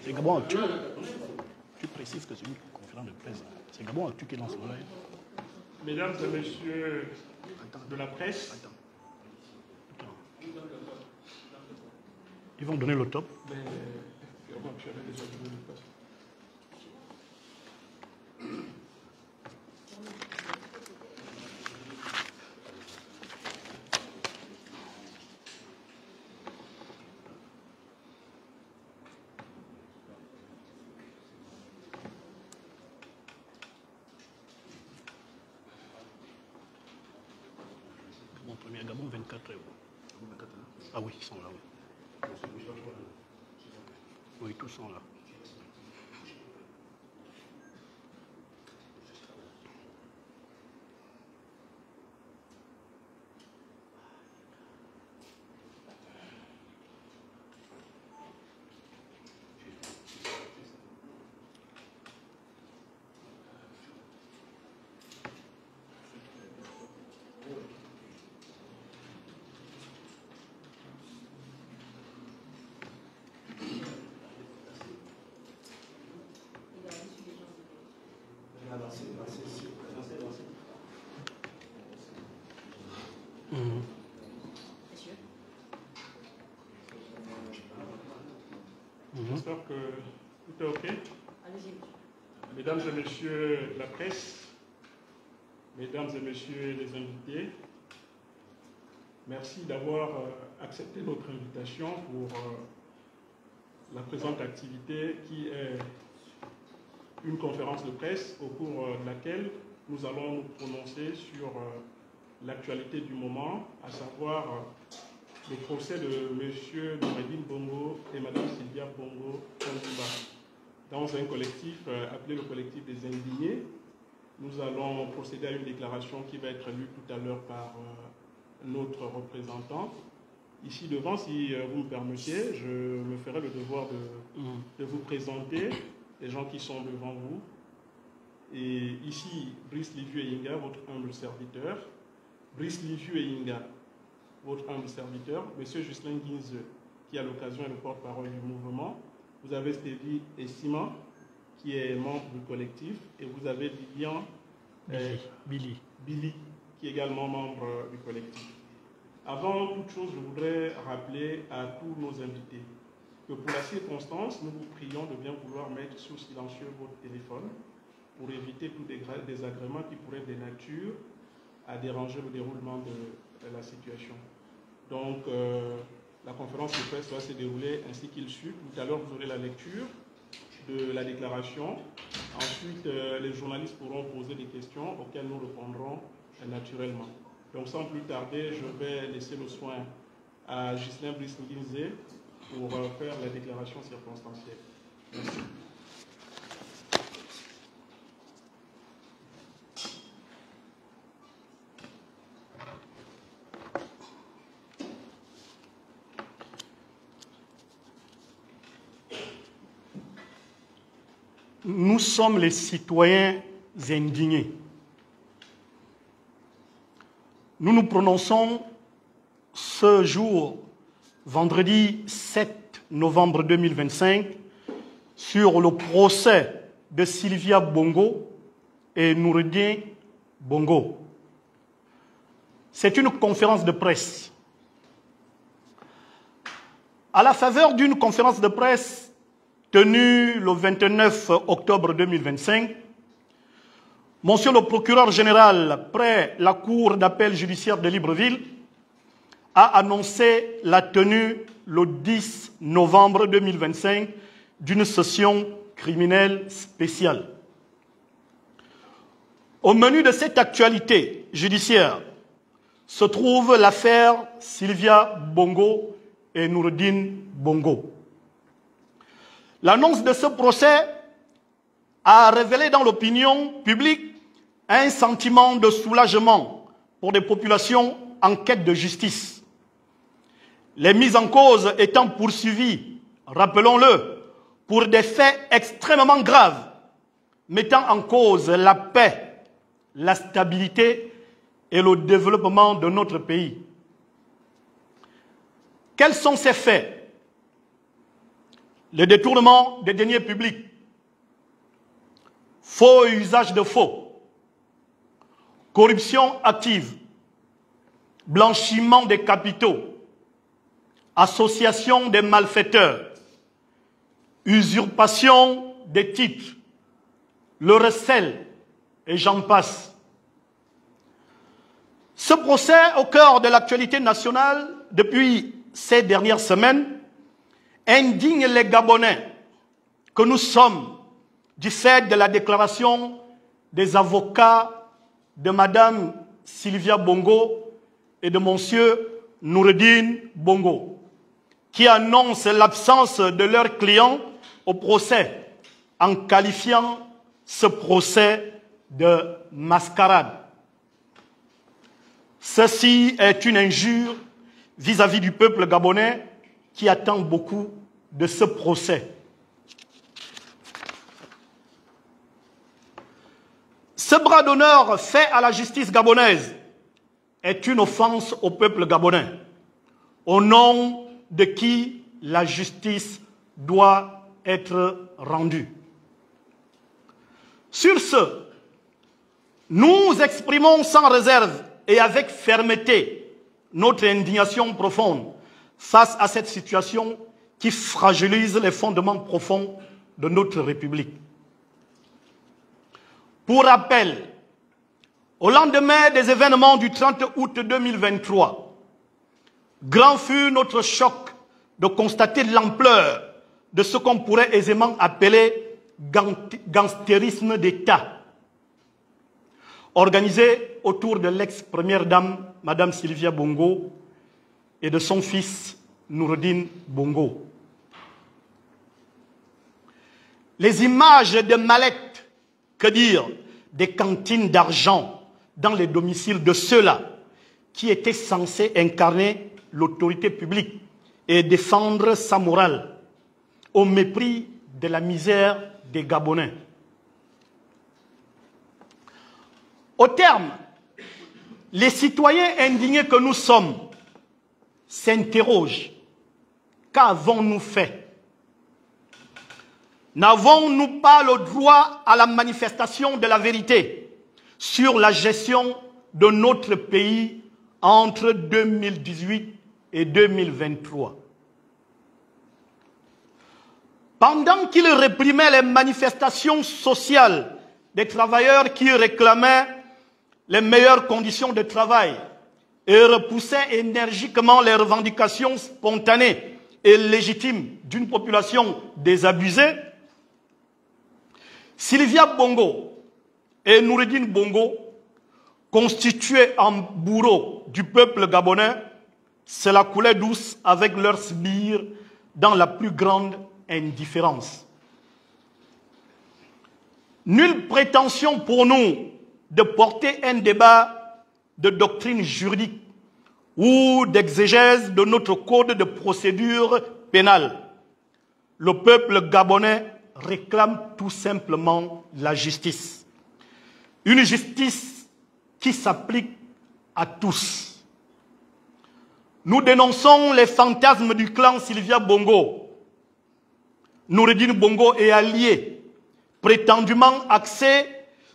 C'est Gabon Actu. Tu précises que c'est une conférence de presse. C'est Gabon Actu qui est dans ce live. Mesdames et messieurs de la presse. Ils vont donner le top. Mais Gabon Actu avait déjà donné le top. Mon premier Gabon 24 €. Ah oui, ils sont là, oui. Oui, tous sont là. J'espère que tout est OK. Mesdames et messieurs la presse, mesdames et messieurs les invités, merci d'avoir accepté notre invitation pour la présente activité qui est une conférence de presse au cours de laquelle nous allons nous prononcer sur l'actualité du moment, à savoir le procès de M. Noureddine Bongo et Mme Sylvia Bongo Kandiba. Dans un collectif appelé le collectif des indignés, nous allons procéder à une déclaration qui va être lue tout à l'heure par notre représentant. Ici devant, si vous me permettez, je me ferai le devoir de vous présenter les gens qui sont devant vous. Et ici, Brice Liviu Eyinga, votre humble serviteur. Brice Liviu Eyinga, votre humble serviteur. Monsieur Justin Guinze, qui à l'occasion est le porte-parole du mouvement. Vous avez Stevie Estima, qui est membre du collectif. Et vous avez Lilian Billy, qui est également membre du collectif. Avant toute chose, je voudrais rappeler à tous nos invités que pour la circonstance, nous vous prions de bien vouloir mettre sous silencieux votre téléphone pour éviter tout désagrément qui pourrait de nature à déranger le déroulement de la situation. Donc, la conférence de presse va se dérouler ainsi qu'il suit. Tout à l'heure, vous aurez la lecture de la déclaration. Ensuite, les journalistes pourront poser des questions auxquelles nous répondrons naturellement. Donc, sans plus tarder, je vais laisser le soin à Ghislain Brice-Nguinze pour faire la déclaration circonstancielle. Merci. Nous sommes les citoyens indignés. Nous nous prononçons ce jour, vendredi 7 novembre 2025, sur le procès de Sylvia Bongo et Noureddine Bongo. C'est une conférence de presse. À la faveur d'une conférence de presse tenue le 29 octobre 2025, Monsieur le procureur général, près la Cour d'appel judiciaire de Libreville, a annoncé la tenue le 10 novembre 2025 d'une session criminelle spéciale. Au menu de cette actualité judiciaire se trouve l'affaire Sylvia Bongo et Noureddine Bongo. L'annonce de ce procès a révélé dans l'opinion publique un sentiment de soulagement pour des populations en quête de justice. Les mises en cause étant poursuivies, rappelons-le, pour des faits extrêmement graves, mettant en cause la paix, la stabilité et le développement de notre pays. Quels sont ces faits? le détournement des deniers publics, faux et usage de faux, corruption active, blanchiment des capitaux, association des malfaiteurs, usurpation des titres, le recel, et j'en passe. Ce procès au cœur de l'actualité nationale depuis ces dernières semaines indigne les Gabonais que nous sommes du fait de la déclaration des avocats de Madame Sylvia Bongo et de Monsieur Noureddine Bongo, qui annoncent l'absence de leurs clients au procès en qualifiant ce procès de mascarade. Ceci est une injure vis-à-vis du peuple gabonais qui attend beaucoup de ce procès. Ce bras d'honneur fait à la justice gabonaise est une offense au peuple gabonais, au nom de qui la justice doit être rendue. Sur ce, nous exprimons sans réserve et avec fermeté notre indignation profonde face à cette situation qui fragilise les fondements profonds de notre République. Pour rappel, au lendemain des événements du 30 août 2023, grand fut notre choc de constater l'ampleur de ce qu'on pourrait aisément appeler gangstérisme d'État, organisé autour de l'ex-première dame, Madame Sylvia Bongo, et de son fils, Noureddine Bongo. Les images de mallettes, que dire, des cantines d'argent dans les domiciles de ceux-là qui étaient censés incarner l'autorité publique et défendre sa morale, au mépris de la misère des Gabonais. Au terme, les citoyens indignés que nous sommes s'interrogent. Qu'avons-nous fait? N'avons-nous pas le droit à la manifestation de la vérité sur la gestion de notre pays entre 2018 et 2023? Pendant qu'il réprimait les manifestations sociales des travailleurs qui réclamaient les meilleures conditions de travail et repoussait énergiquement les revendications spontanées et légitimes d'une population désabusée, Sylvia Bongo et Noureddine Bongo, constitués en bourreaux du peuple gabonais, se la coulaient douce avec leurs sbires dans la plus grande indifférence. Nulle prétention pour nous de porter un débat de doctrine juridique ou d'exégèse de notre code de procédure pénale. Le peuple gabonais réclame tout simplement la justice. Une justice qui s'applique à tous. Nous dénonçons les fantasmes du clan Sylvia Bongo, Noureddine Bongo et alliés, prétendument axés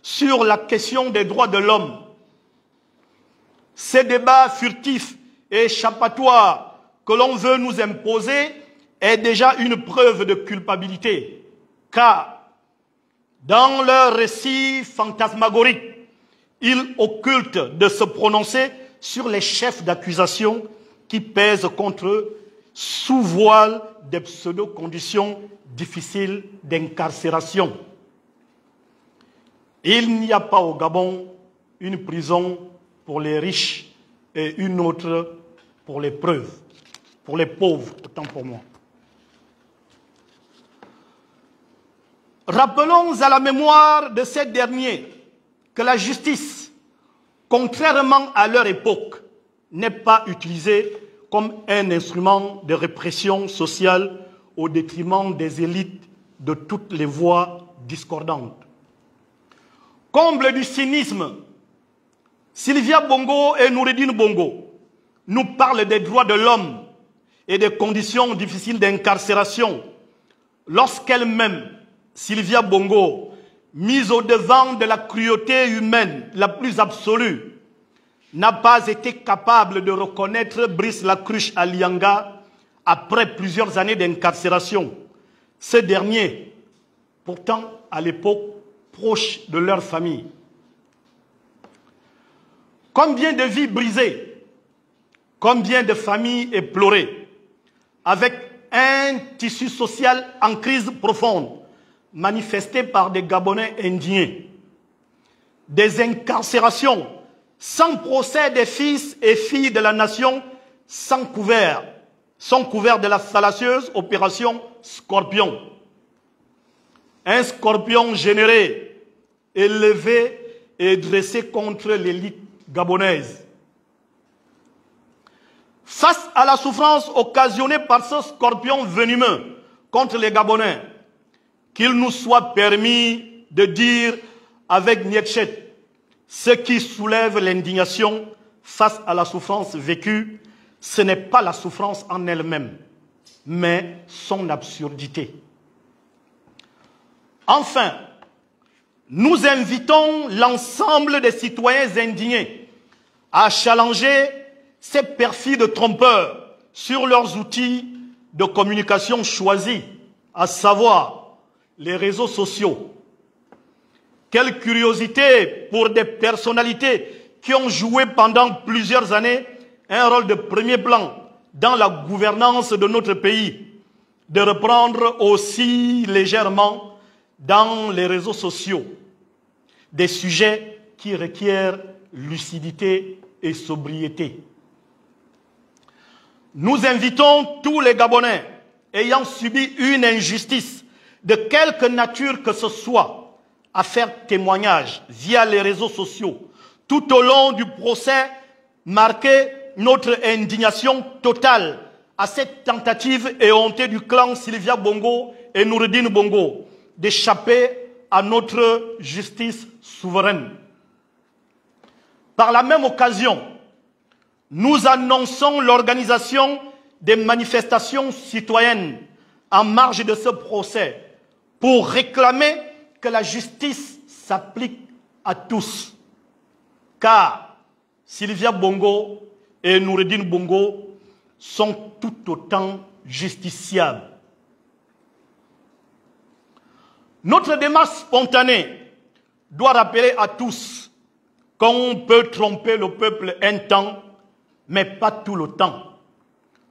sur la question des droits de l'homme. Ces débats furtifs et échappatoires que l'on veut nous imposer est déjà une preuve de culpabilité. Car, dans leur récit fantasmagorique, ils occultent de se prononcer sur les chefs d'accusation qui pèsent contre eux sous voile des pseudo-conditions difficiles d'incarcération. Il n'y a pas au Gabon une prison pour les riches et une autre pour les pauvres, autant pour moi. Rappelons à la mémoire de ces derniers que la justice, contrairement à leur époque, n'est pas utilisée comme un instrument de répression sociale au détriment des élites de toutes les voix discordantes. Comble du cynisme, Sylvia Bongo et Noureddine Bongo nous parlent des droits de l'homme et des conditions difficiles d'incarcération, lorsqu'elle-même, Sylvia Bongo, mise au devant de la cruauté humaine la plus absolue, n'a pas été capable de reconnaître Brice Lacruche à Lianga après plusieurs années d'incarcération. Ce dernier, pourtant à l'époque proche de leur famille. Combien de vies brisées, combien de familles éplorées, avec un tissu social en crise profonde, manifesté par des Gabonais indignés, des incarcérations sans procès des fils et filles de la nation sans couvert de la fallacieuse opération Scorpion. Un scorpion généré, élevé et dressé contre l'élite gabonaise. Face à la souffrance occasionnée par ce scorpion venimeux contre les Gabonais, qu'il nous soit permis de dire avec Nietzsche, ce qui soulève l'indignation face à la souffrance vécue, ce n'est pas la souffrance en elle-même, mais son absurdité. Enfin, nous invitons l'ensemble des citoyens indignés à challenger ces perfides trompeurs sur leurs outils de communication choisis, à savoir les réseaux sociaux. Quelle curiosité pour des personnalités qui ont joué pendant plusieurs années un rôle de premier plan dans la gouvernance de notre pays, de reprendre aussi légèrement dans les réseaux sociaux des sujets qui requièrent lucidité et sobriété. Nous invitons tous les Gabonais ayant subi une injustice de quelque nature que ce soit à faire témoignage via les réseaux sociaux tout au long du procès, marquer notre indignation totale à cette tentative éhontée du clan Sylvia Bongo et Noureddine Bongo d'échapper à notre justice souveraine. Par la même occasion, nous annonçons l'organisation des manifestations citoyennes en marge de ce procès pour réclamer que la justice s'applique à tous. Car Sylvia Bongo et Noureddine Bongo sont tout autant justiciables. Notre démarche spontanée doit rappeler à tous qu'on peut tromper le peuple un temps, mais pas tout le temps.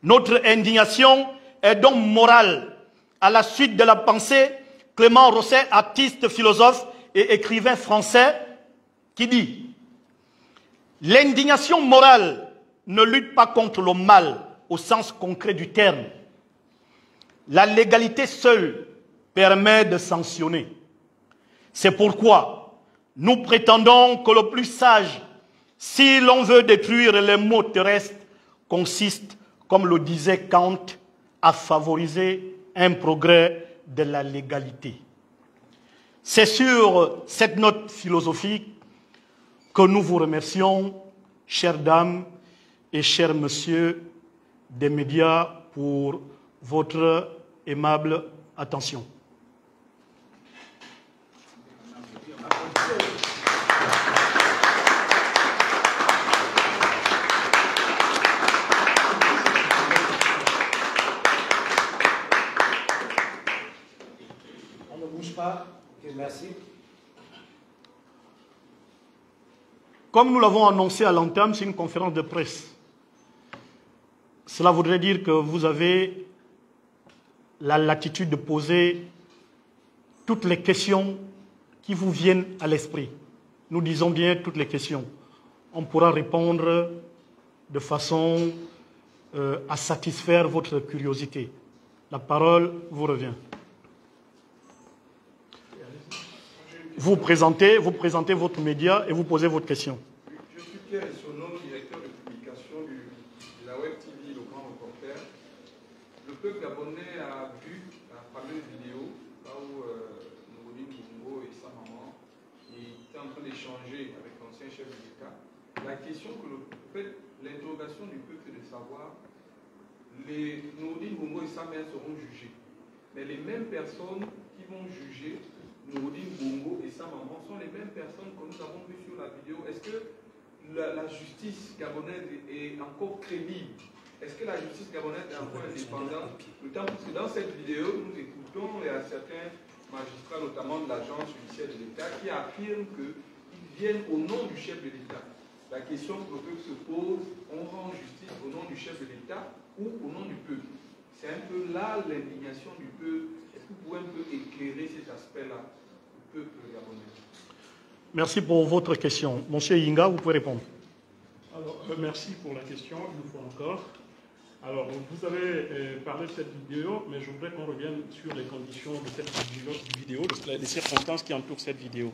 Notre indignation est donc morale à la suite de la pensée Clément Rosset, artiste, philosophe et écrivain français, qui dit « L'indignation morale ne lutte pas contre le mal au sens concret du terme. La légalité seule permet de sanctionner. C'est pourquoi nous prétendons que le plus sage, si l'on veut détruire les mots terrestres, consiste, comme le disait Kant, à favoriser un progrès de la légalité. » C'est sur cette note philosophique que nous vous remercions, chères dames et chers messieurs des médias, pour votre aimable attention. On ne bouge pas. Ok, merci. Comme nous l'avons annoncé à l'entame, c'est une conférence de presse. Cela voudrait dire que vous avez la latitude de poser toutes les questions qui vous viennent à l'esprit. Nous disons bien toutes les questions. On pourra répondre de façon à satisfaire votre curiosité. La parole vous revient. Vous présentez votre média et vous posez votre question. Je suis Pierre Essonon, directeur de publication de la Web TV, le Grand Reporter. Le peuple gabonais a vu la fameuse vidéo là où Noureddine Bongo et sa maman étaient en train d'échanger avec l'ancien chef de l'État. La question l'interrogation du peuple est de savoir, Noureddine Bongo et sa mère seront jugés. Mais les mêmes personnes qui vont juger Nouroudine Bongo et sa maman sont les mêmes personnes que nous avons vues sur la vidéo. Est-ce que la justice gabonaise est encore crédible? Est-ce que la justice gabonaise est encore indépendante? D'autant plus que dans cette vidéo, nous écoutons certains magistrats, notamment de l'agence judiciaire de l'État, qui affirment qu'ils viennent au nom du chef de l'État. La question que le peuple se pose, on rend justice au nom du chef de l'État ou au nom du peuple? C'est un peu là l'indignation du peuple. Est-ce que vous pouvez un peu éclairer cet aspect-là du peuple gabonais? Merci pour votre question. Monsieur Inga, vous pouvez répondre. Alors, merci pour la question, une fois encore. Alors, vous avez parlé de cette vidéo, mais je voudrais qu'on revienne sur les conditions de cette vidéo, les circonstances qui entourent cette vidéo.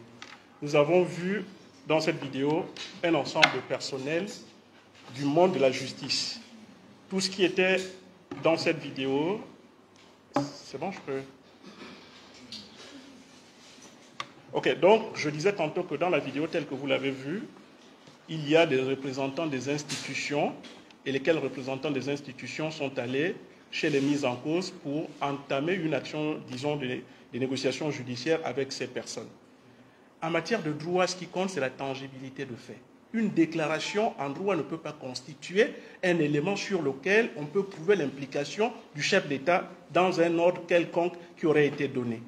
Nous avons vu dans cette vidéo un ensemble de personnel du monde de la justice. Tout ce qui était dans cette vidéo, c'est bon, je peux... Ok, donc je disais tantôt que dans la vidéo telle que vous l'avez vue, il y a des représentants des institutions et lesquels représentants des institutions sont allés chez les mises en cause pour entamer une action, disons, des négociations judiciaires avec ces personnes. En matière de droit, ce qui compte, c'est la tangibilité de fait. Une déclaration en droit ne peut pas constituer un élément sur lequel on peut prouver l'implication du chef d'État dans un ordre quelconque qui aurait été donné.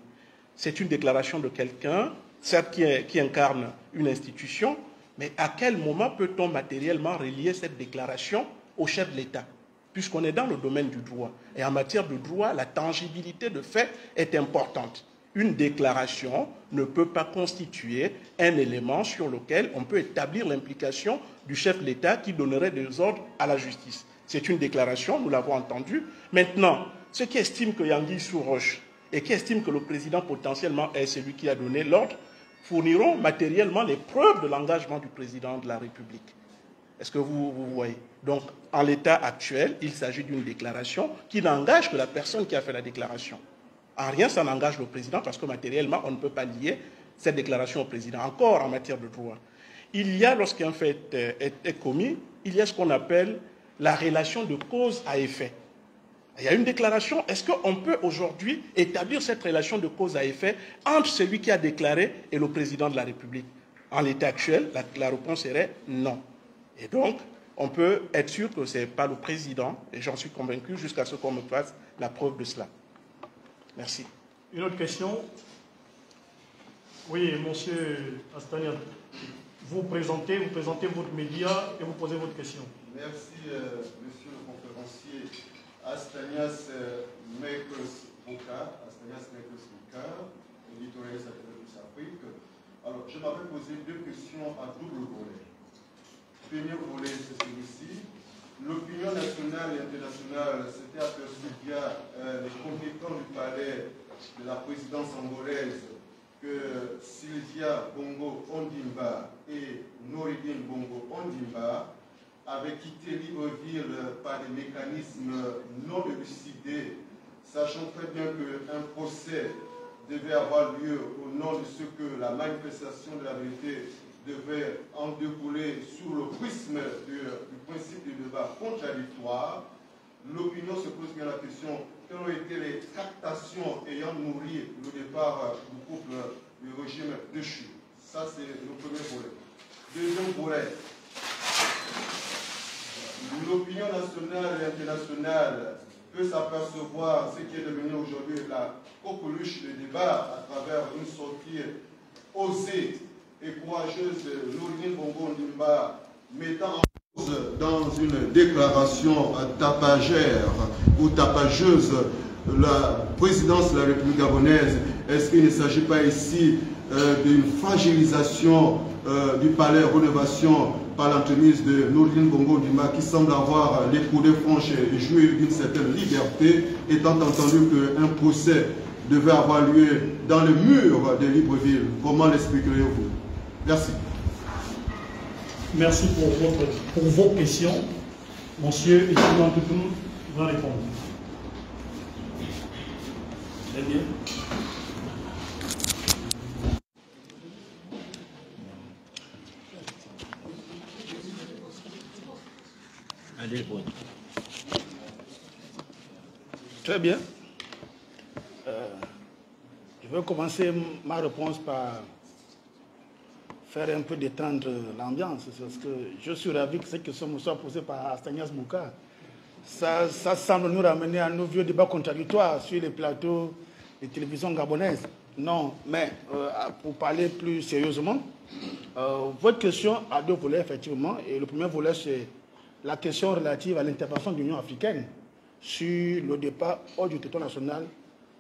C'est une déclaration de quelqu'un, certes qui incarne une institution, mais à quel moment peut-on matériellement relier cette déclaration au chef de l'État, puisqu'on est dans le domaine du droit. Et en matière de droit, la tangibilité de fait est importante. Une déclaration ne peut pas constituer un élément sur lequel on peut établir l'implication du chef de l'État qui donnerait des ordres à la justice. C'est une déclaration, nous l'avons entendu. Maintenant, ceux qui estiment que Yangui sous roche et qui estiment que le président potentiellement est celui qui a donné l'ordre, fourniront matériellement les preuves de l'engagement du président de la République. Est-ce que vous voyez? Donc, en l'état actuel, il s'agit d'une déclaration qui n'engage que la personne qui a fait la déclaration. En rien, ça n'engage le président parce que matériellement, on ne peut pas lier cette déclaration au président. Encore en matière de droit. Il y a, lorsqu'un fait est commis, il y a ce qu'on appelle la relation de cause à effet. Il y a une déclaration. Est-ce qu'on peut aujourd'hui établir cette relation de cause à effet entre celui qui a déclaré et le président de la République? En l'état actuel, la réponse serait non. Et donc, on peut être sûr que ce n'est pas le président, et j'en suis convaincu jusqu'à ce qu'on me fasse la preuve de cela. Merci. Une autre question? Oui, monsieur Astania, vous présentez votre média et vous posez votre question. Merci, monsieur le conférencier. Astanias Makers Boka, éditorialiste à Télévision Afrique. Alors, je m'avais posé deux questions à double volet. Premier volet, c'est celui-ci. L'opinion nationale et internationale s'était aperçue via les communicants du palais de la présidence angolaise que Sylvia Bongo Ondimba et Nouroudine Bongo Ondimba avaient quitté Libreville par des mécanismes non élucidés, sachant très bien qu'un procès devait avoir lieu au nom de ce que la manifestation de la vérité devait en découler sous le prisme du principe du débat contradictoire. L'opinion se pose bien la question: quelles ont été les tractations ayant nourri le départ du couple du régime déchu? Ça, c'est le premier volet. Deuxième volet, l'opinion nationale et internationale peut s'apercevoir ce qui est devenu aujourd'hui la coqueluche de débat à travers une sortie osée et courageuse de Nouroudine Bongo Ondimba, mettant en cause dans une déclaration tapagère ou tapageuse la présidence de la République gabonaise. Est-ce qu'il ne s'agit pas ici d'une fragilisation du palais Rénovation par l'entremise de Nouroudine Bongo Ondimba, qui semble avoir les coudées franches et jouir d'une certaine liberté, étant entendu qu'un procès devait avoir lieu dans le mur de Libreville? Comment l'expliqueriez-vous? Merci. Merci pour vos questions. Monsieur Etienne Toutoum va répondre. Très bien. Très bien. Je vais commencer ma réponse par faire un peu détendre l'ambiance, parce que je suis ravi que cette question me soit posée par Stanislas Bouka. Ça semble nous ramener à nos vieux débats contradictoires sur les plateaux de télévision gabonaises. Non, mais pour parler plus sérieusement, votre question a deux volets, effectivement. Et le premier volet, c'est la question relative à l'intervention de l'Union africaine sur le départ hors du territoire national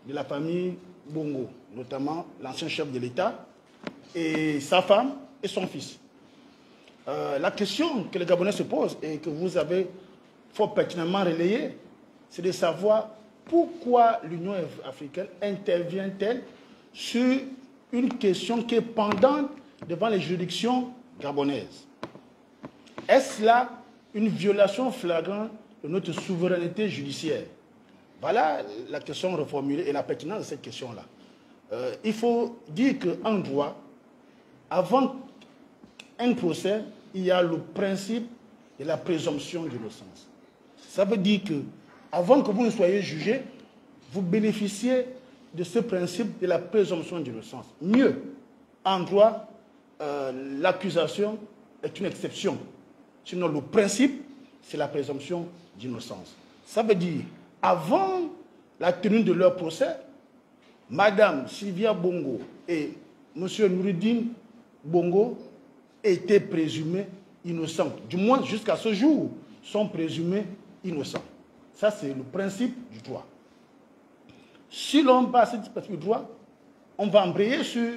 de la famille Bongo, notamment l'ancien chef de l'État et sa femme et son fils. La question que les Gabonais se posent et que vous avez fort pertinemment relayée, c'est de savoir pourquoi l'Union africaine intervient-elle sur une question qui est pendante devant les juridictions gabonaises. Est-ce là une violation flagrante de notre souveraineté judiciaire? Voilà la question reformulée et la pertinence de cette question-là. Il faut dire qu'en droit, avant un procès, il y a le principe de la présomption d'innocence. Ça veut dire que, avant que vous ne soyez jugé, vous bénéficiez de ce principe de la présomption d'innocence. Mieux, en droit, l'accusation est une exception. Sinon, le principe, c'est la présomption d'innocence. Ça veut dire, avant la tenue de leur procès, Madame Sylvia Bongo et Monsieur Noureddine Bongo étaient présumés innocents. Du moins, jusqu'à ce jour, sont présumés innocents. Ça, c'est le principe du droit. Si l'on passe ce principe du droit, on va embrayer sur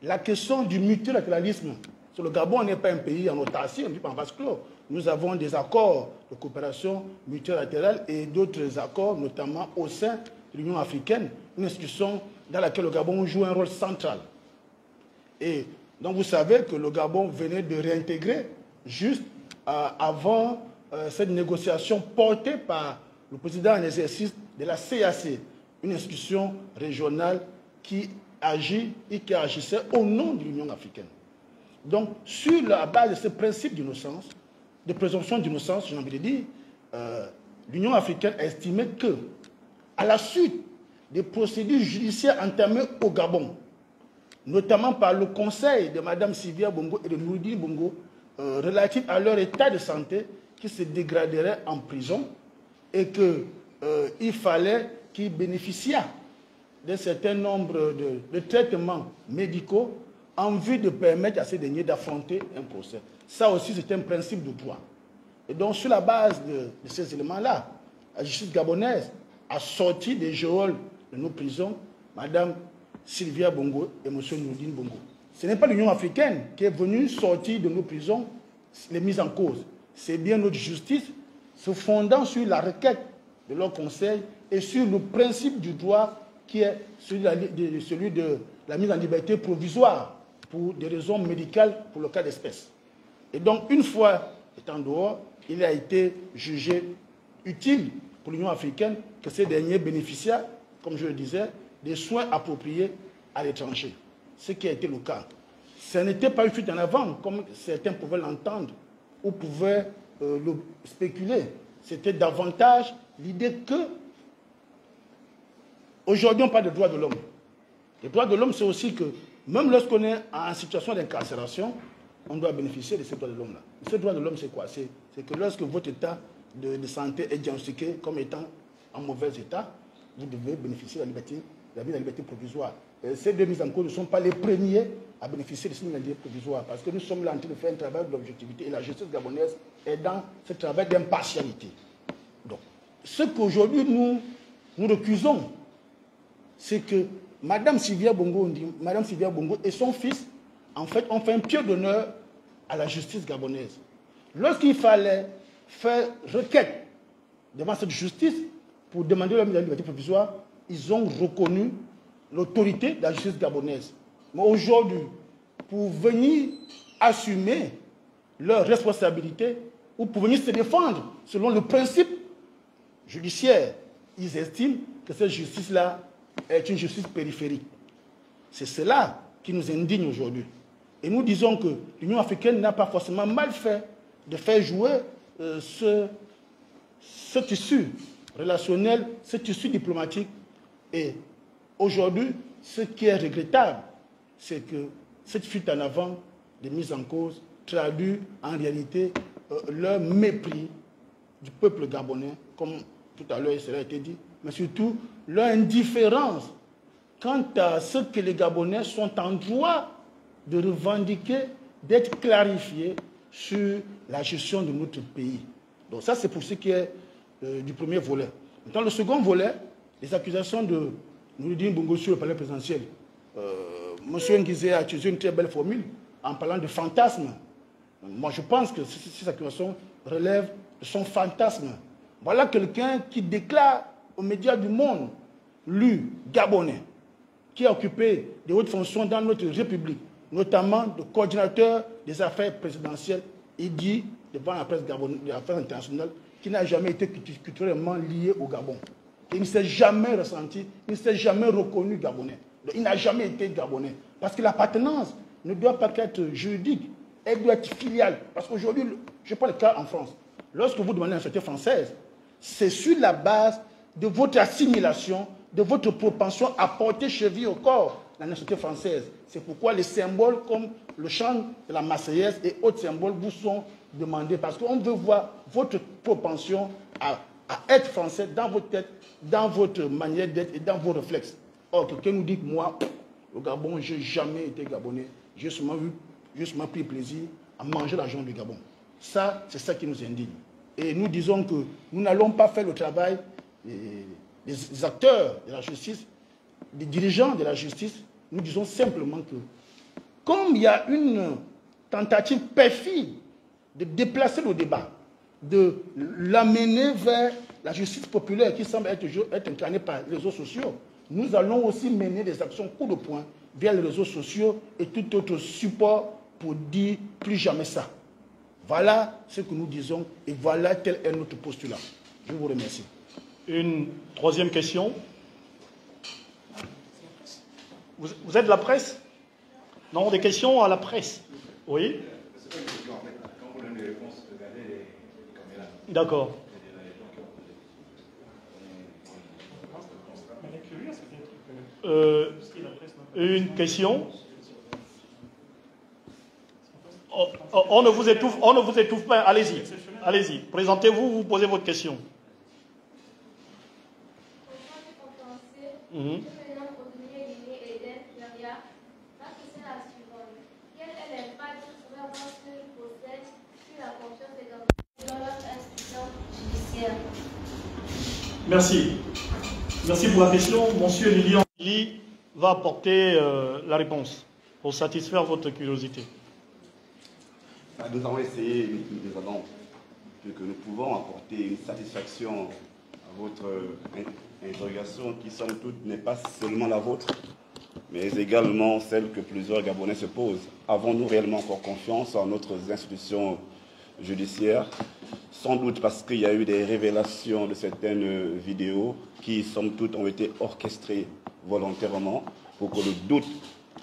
la question du multilatéralisme. Sur le Gabon, on n'est pas un pays en autarcie, on ne vit pas en vase clos. Nous avons des accords de coopération multilatérale et d'autres accords, notamment au sein de l'Union africaine, une institution dans laquelle le Gabon joue un rôle central. Et donc vous savez que le Gabon venait de réintégrer juste avant cette négociation portée par le président en exercice de la CAC, une institution régionale qui agit et qui agissait au nom de l'Union africaine. Donc, sur la base de ce principe d'innocence, de présomption d'innocence, j'ai envie de dire, l'Union africaine a estimé que, à la suite des procédures judiciaires entamées au Gabon, notamment par le conseil de Mme Sylvia Bongo et de Noureddine Bongo, relatif à leur état de santé qui se dégraderait en prison et qu'il fallait qu'ils bénéficient d'un certain nombre de traitements médicaux en vue de permettre à ces derniers d'affronter un procès. Ça aussi, c'est un principe de droit. Et donc, sur la base de ces éléments-là, la justice gabonaise a sorti des geôles de nos prisons Mme Sylvia Bongo et M. Noureddine Bongo. Ce n'est pas l'Union africaine qui est venue sortir de nos prisons les mises en cause. C'est bien notre justice se fondant sur la requête de leur conseil et sur le principe du droit qui est celui de la mise en liberté provisoire pour des raisons médicales pour le cas d'espèce. Et donc, une fois étant dehors, il a été jugé utile pour l'Union africaine que ces derniers bénéficient, comme je le disais, des soins appropriés à l'étranger. Ce qui a été le cas. Ce n'était pas une fuite en avant, comme certains pouvaient l'entendre ou pouvaient le spéculer. C'était davantage l'idée que, aujourd'hui, on parle de droits de l'homme. Les droits de l'homme, c'est aussi que, même lorsqu'on est en situation d'incarcération, on doit bénéficier de ces droits de l'homme-là. Ces droits de l'homme, c'est quoi? C'est que lorsque votre état de santé est diagnostiqué comme étant en mauvais état, vous devez bénéficier de la liberté provisoire. Et ces deux mises en cause ne sont pas les premiers à bénéficier de cette liberté provisoire, parce que nous sommes là en train de faire un travail d'objectivité et la justice gabonaise est dans ce travail d'impartialité. Donc, ce qu'aujourd'hui nous recusons, c'est que Mme Sylvia Bongo et son fils, en fait, ont fait un pied d'honneur à la justice gabonaise. Lorsqu'il fallait faire requête devant cette justice pour demander la mise en liberté provisoire, ils ont reconnu l'autorité de la justice gabonaise. Mais aujourd'hui, pour venir assumer leurs responsabilités ou pour venir se défendre selon le principe judiciaire, ils estiment que cette justice-là est une justice périphérique. C'est cela qui nous indigne aujourd'hui. Et nous disons que l'Union africaine n'a pas forcément mal fait de faire jouer ce tissu relationnel, ce tissu diplomatique. Et aujourd'hui, ce qui est regrettable, c'est que cette fuite en avant des mises en cause traduit en réalité leur mépris du peuple gabonais, comme tout à l'heure cela a été dit, mais surtout leur indifférence quant à ce que les Gabonais sont en droit de revendiquer, d'être clarifiés sur la gestion de notre pays. Donc ça, c'est pour ce qui est du premier volet. Dans le second volet, les accusations de Noureddine Bongo sur le palais présidentiel. Monsieur Nguizé a utilisé une très belle formule en parlant de fantasme. Moi, je pense que ces accusations relèvent de son fantasme. Voilà quelqu'un qui déclare aux médias du monde, lui, gabonais, qui a occupé des hautes fonctions dans notre République, notamment de coordinateur des affaires présidentielles, il dit devant la presse gabonaise, des affaires internationales, qu'il n'a jamais été culturellement lié au Gabon. Il ne s'est jamais ressenti, il ne s'est jamais reconnu gabonais. Il n'a jamais été gabonais. Parce que l'appartenance ne doit pas être juridique, elle doit être filiale. Parce qu'aujourd'hui, je prends le cas en France. Lorsque vous demandez la nationalité française, c'est sur la base de votre assimilation, de votre propension à porter cheville au corps la nationalité française. C'est pourquoi les symboles comme le chant de la Marseillaise et autres symboles vous sont demandés. Parce qu'on veut voir votre propension à être français dans votre tête, dans votre manière d'être et dans vos réflexes. Or, quelqu'un nous dit que moi, au Gabon, je n'ai jamais été gabonais. J'ai seulement pris plaisir à manger l'argent du Gabon. Ça, c'est ça qui nous indigne. Et nous disons que nous n'allons pas faire le travail des acteurs de la justice, des dirigeants de la justice. Nous disons simplement que, comme il y a une tentative perfide de déplacer le débat, de l'amener vers la justice populaire qui semble être incarnée par les réseaux sociaux, nous allons aussi mener des actions coup de poing vers les réseaux sociaux et tout autre support pour dire plus jamais ça. Voilà ce que nous disons et voilà tel est notre postulat. Je vous remercie. Une troisième question. Vous êtes de la presse? Non, des questions à la presse. Oui. C'est pas une question en fait. Quand vous donnez des réponses, regardez les caméras. D'accord. Une question. On ne vous étouffe pas. Allez-y. Allez-y. Présentez-vous, vous posez votre question. Merci. Merci pour la question. Monsieur Lilian va apporter la réponse pour satisfaire votre curiosité. Nous avons essayé, que nous pouvons apporter une satisfaction à votre interrogation qui, somme toute, n'est pas seulement la vôtre, mais également celle que plusieurs Gabonais se posent. Avons-nous réellement encore confiance en notre institution judiciaire? Sans doute parce qu'il y a eu des révélations de certaines vidéos qui, somme toute, ont été orchestrées volontairement pour que le doute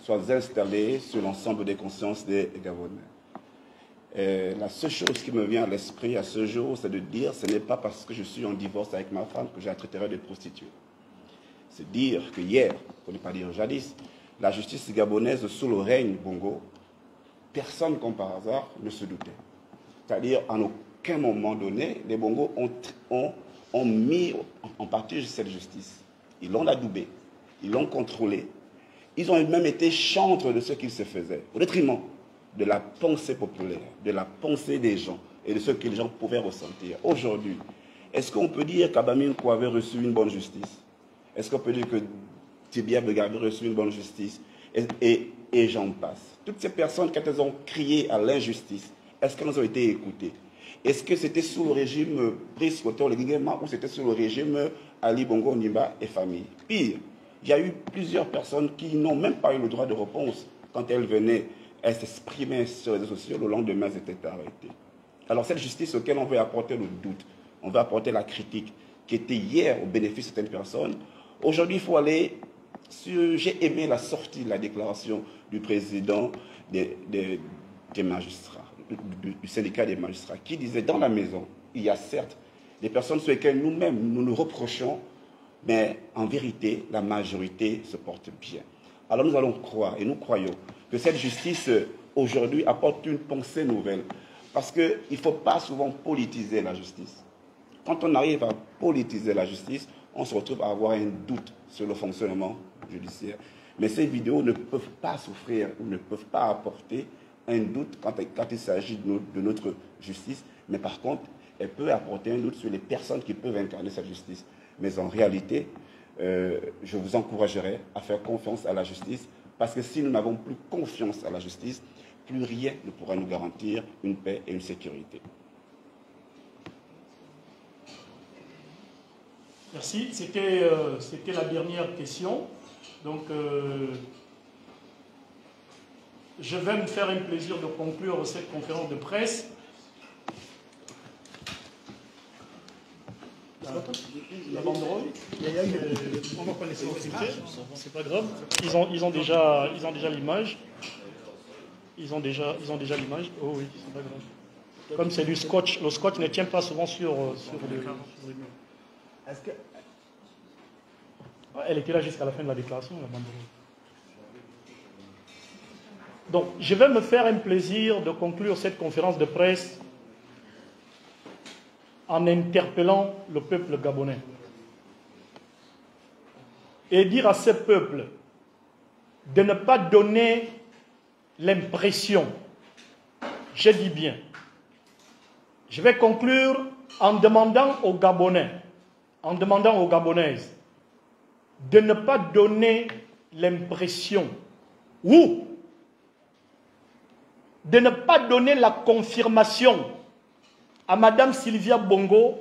soit installé sur l'ensemble des consciences des Gabonais. La seule chose qui me vient à l'esprit à ce jour, c'est de dire ce n'est pas parce que je suis en divorce avec ma femme que je la traiterai de prostituée. C'est dire que hier, pour ne pas dire jadis, la justice gabonaise sous le règne Bongo, personne comme par hasard ne se doutait. C'est-à-dire, en aucun moment donné, les Bongos ont mis en partie cette justice. Ils l'ont adoubée, ils l'ont contrôlée. Ils ont même été chantres de ce qu'il se faisait, au détriment de la pensée populaire, de la pensée des gens et de ce que les gens pouvaient ressentir. Aujourd'hui, est-ce qu'on peut dire qu'Abaminko avait reçu une bonne justice? Est-ce qu'on peut dire que Tibia Bega avait reçu une bonne justice? Et j'en passe. Toutes ces personnes, quand elles ont crié à l'injustice, est-ce qu'elles ont été écoutées? Est-ce que c'était sous le régime Brice Otor Guinguema ou c'était sous le régime Ali Bongo Ondimba et famille? Pire, il y a eu plusieurs personnes qui n'ont même pas eu le droit de réponse quand elles venaient s'exprimer sur les réseaux sociaux. Le lendemain, elles étaient arrêtées. Alors cette justice auquel on veut apporter le doute, on veut apporter la critique, qui était hier au bénéfice de certaines personnes, aujourd'hui il faut aller sur... J'ai aimé la sortie de la déclaration du président des magistrats, du syndicat des magistrats, qui disait dans la maison, il y a certes des personnes sur lesquelles nous-mêmes nous nous reprochons Mais en vérité, la majorité se porte bien. Alors nous allons croire, et nous croyons, que cette justice, aujourd'hui, apporte une pensée nouvelle. Parce qu'il ne faut pas souvent politiser la justice. Quand on arrive à politiser la justice, on se retrouve à avoir un doute sur le fonctionnement judiciaire. Mais ces vidéos ne peuvent pas souffrir ou ne peuvent pas apporter un doute quand il s'agit de notre justice. Mais par contre, elles peuvent apporter un doute sur les personnes qui peuvent incarner cette justice. Mais en réalité, je vous encouragerai à faire confiance à la justice, parce que si nous n'avons plus confiance à la justice, plus rien ne pourra nous garantir une paix et une sécurité. Merci. C'était la dernière question. Donc, je vais me faire un plaisir de conclure cette conférence de presse. La banderole. On va pas laisser occulter. C'est pas grave. Ils ont déjà l'image. Ils ont déjà l'image. Oh oui, c'est pas grave. Comme c'est du scotch, le scotch ne tient pas souvent sur les murs. Est-ce que... Elle était là jusqu'à la fin de la déclaration, la banderole. Donc, je vais me faire un plaisir de conclure cette conférence de presse en interpellant le peuple gabonais et dire à ce peuple de ne pas donner l'impression, je dis bien, je vais conclure en demandant aux Gabonais, en demandant aux Gabonaises de ne pas donner l'impression ou de ne pas donner la confirmation à Madame Sylvia Bongo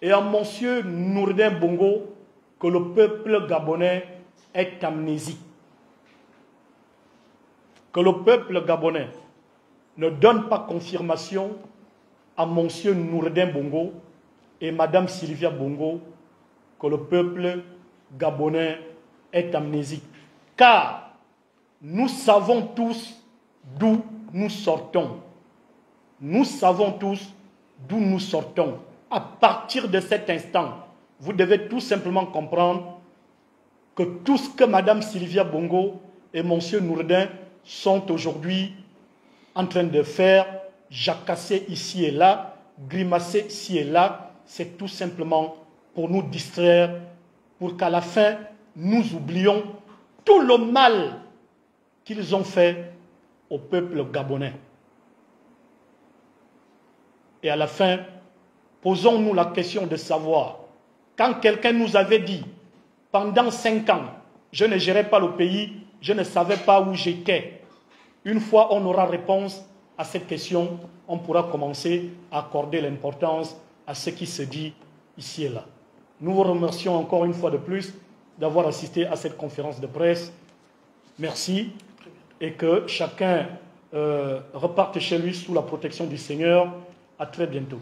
et à Monsieur Nourdin Bongo que le peuple gabonais est amnésique. Que le peuple gabonais ne donne pas confirmation à Monsieur Nourdin Bongo et Madame Sylvia Bongo que le peuple gabonais est amnésique. Car nous savons tous d'où nous sortons. Nous savons tous d'où nous sortons. À partir de cet instant, vous devez tout simplement comprendre que tout ce que Mme Sylvia Bongo et M. Nourdin sont aujourd'hui en train de faire, jacasser ici et là, grimacer ici et là, c'est tout simplement pour nous distraire, pour qu'à la fin, nous oublions tout le mal qu'ils ont fait au peuple gabonais. Et à la fin, posons-nous la question de savoir, quand quelqu'un nous avait dit, pendant 5 ans, je ne gérais pas le pays, je ne savais pas où j'étais. Une fois on aura réponse à cette question, on pourra commencer à accorder l'importance à ce qui se dit ici et là. Nous vous remercions encore une fois de plus d'avoir assisté à cette conférence de presse. Merci et que chacun reparte chez lui sous la protection du Seigneur. À très bientôt.